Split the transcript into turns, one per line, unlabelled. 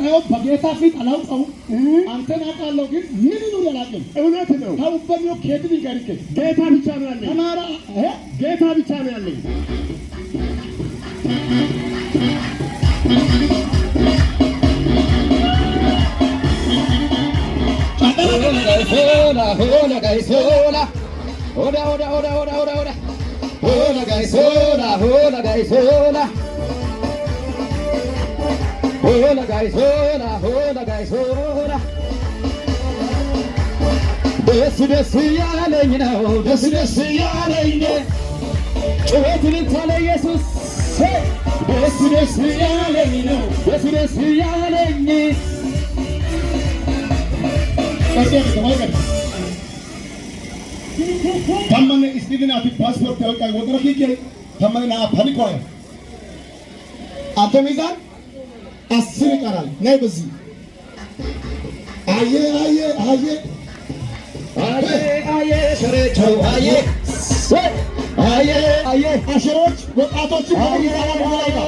ጠራው በጌታ ፊት አላውቀው አንተን አውቃለሁ ግን ምን ነው ያላቀም እውነት ነው ታውበሚው ከድን ይገርክ ጌታ ብቻ ነው ያለኝ ተማራ ጌታ ብቻ ነው ያለኝ
hola guys hola hola hola hola hola hola hola hola guys hola hola guys hola hola guys hola hola guys hola ደስ ያለኝ ነው ደስ ያለኝ ጩኸትን ታለ ኢየሱስ ደስ ያለኝ ነው ደስ ያለኝ
ተመነ እስቲግናት ፓስፖርት ያውቃ ወጥረኪ ተመነ አፓኒኮይ አተሚዛን አስር ይቀራል ናይ በዚህ አየ አየ አየ
አየ አየ ሸረቸው አየ አየ አየ
አሽሮች ወጣቶች